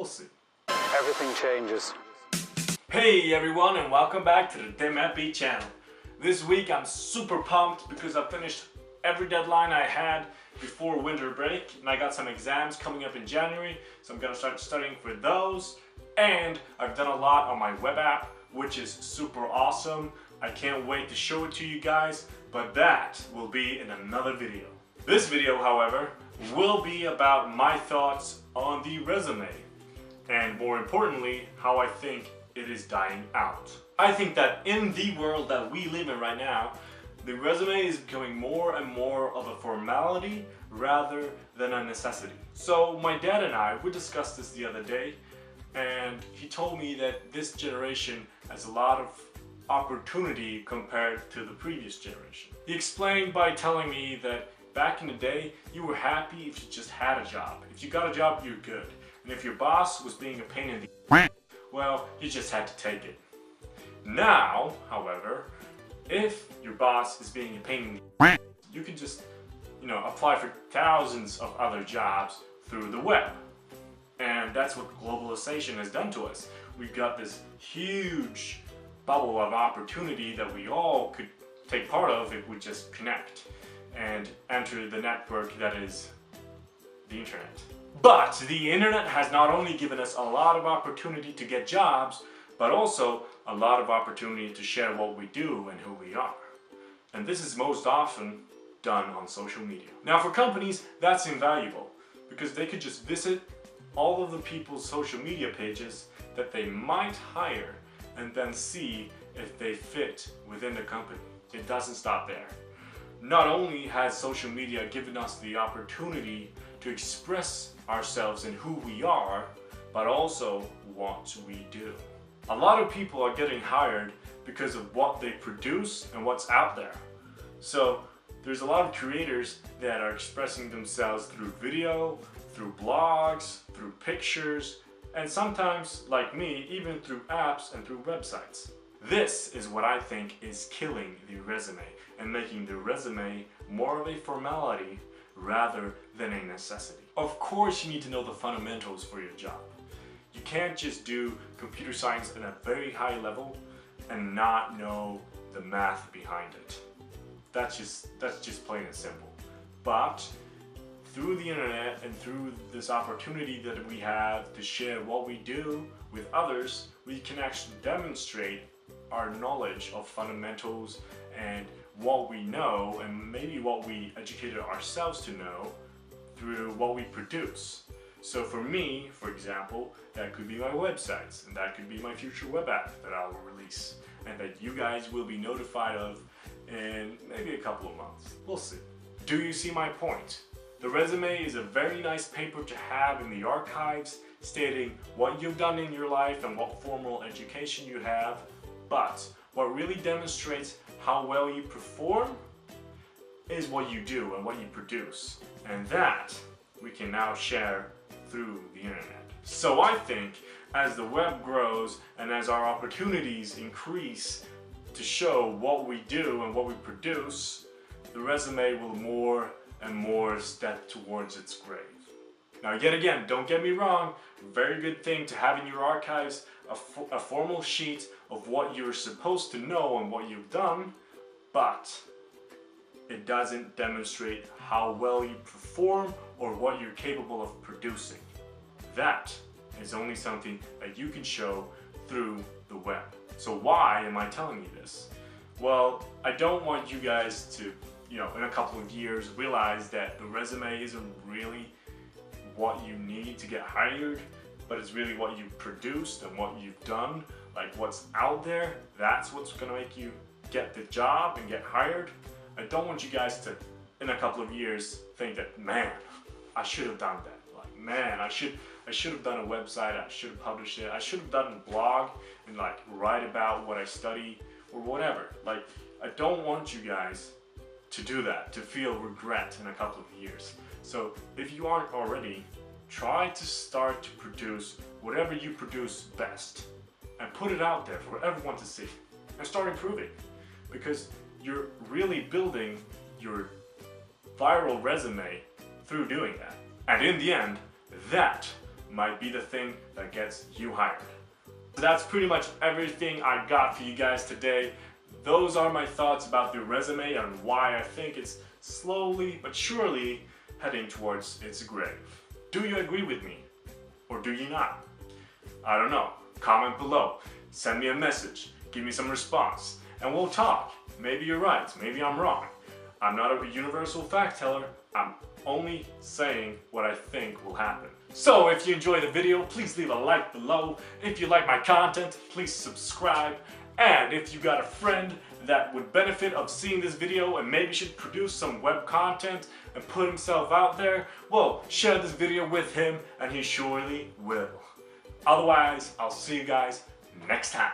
see. Everything changes. Hey everyone, and welcome back to the DMFB channel. This week I'm super pumped because I finished every deadline I had before winter break, and I got some exams coming up in January, so I'm gonna start studying for those. And I've done a lot on my web app, which is super awesome. I can't wait to show it to you guys, but that will be in another video. This video, however, will be about my thoughts on the resume, and more importantly, how I think it is dying out. I think that in the world that we live in right now, the resume is becoming more and more of a formality rather than a necessity. So my dad and I, we discussed this the other day, and he told me that this generation has a lot of opportunity compared to the previous generation. He explained by telling me that back in the day, you were happy if you just had a job. If you got a job, you're good. And if your boss was being a pain in the well, you just had to take it. Now, however, if your boss is being a pain in the you can just, apply for thousands of other jobs through the web. And that's what globalization has done to us. We've got this huge bubble of opportunity that we all could take part of if we just connect and enter the network that is the internet. But the internet has not only given us a lot of opportunity to get jobs, but also a lot of opportunity to share what we do and who we are. And this is most often done on social media. Now for companies, that's invaluable because they could just visit all of the people's social media pages that they might hire and then see if they fit within the company. It doesn't stop there. Not only has social media given us the opportunity to express ourselves and who we are, but also what we do. A lot of people are getting hired because of what they produce and what's out there. So there's a lot of creators that are expressing themselves through video, through blogs, through pictures, and sometimes, like me, even through apps and through websites. This is what I think is killing the resume and making the resume more of a formality rather than a necessity. Of course, you need to know the fundamentals for your job. You can't just do computer science at a very high level and not know the math behind it. That's just plain and simple. But through the internet and through this opportunity that we have to share what we do with others, we can actually demonstrate our knowledge of fundamentals and what we know, and maybe what we educated ourselves to know through what we produce. So for me, for example, that could be my websites, and that could be my future web app that I will release, and that you guys will be notified of in maybe a couple of months. We'll see. Do you see my point? The resume is a very nice paper to have in the archives, stating what you've done in your life and what formal education you have, but what really demonstrates how well you perform is what you do and what you produce. And that we can now share through the internet. So I think as the web grows and as our opportunities increase to show what we do and what we produce, the resume will more and more step towards its grave. Now yet again, don't get me wrong, very good thing to have in your archives a formal sheet of what you're supposed to know and what you've done, but it doesn't demonstrate how well you perform or what you're capable of producing. That is only something that you can show through the web. So why am I telling you this? Well, I don't want you guys to, in a couple of years realize that the resume isn't really what you need to get hired, but it's really what you've produced and what you've done, like what's out there. That's what's gonna make you get the job and get hired. I don't want you guys to, in a couple of years, think that, man, I should have done that. Like, man, I should have done a website, I should have published it, I should have done a blog and write about what I study or whatever. I don't want you guys to do that, to feel regret in a couple of years. So if you aren't already, try to start to produce whatever you produce best and put it out there for everyone to see and start improving, because you're really building your viral resume through doing that. And in the end, that might be the thing that gets you hired. So that's pretty much everything I got for you guys today. Those are my thoughts about the resume and why I think it's slowly but surely heading towards its grave. Do you agree with me? Or do you not? I don't know. Comment below. Send me a message. Give me some response. And we'll talk. Maybe you're right. Maybe I'm wrong. I'm not a universal fact teller. I'm only saying what I think will happen. So if you enjoyed the video, please leave a like below. If you like my content, please subscribe. And if you got a friend that would benefit of seeing this video and maybe should produce some web content and put himself out there, well, share this video with him and he surely will. Otherwise, I'll see you guys next time.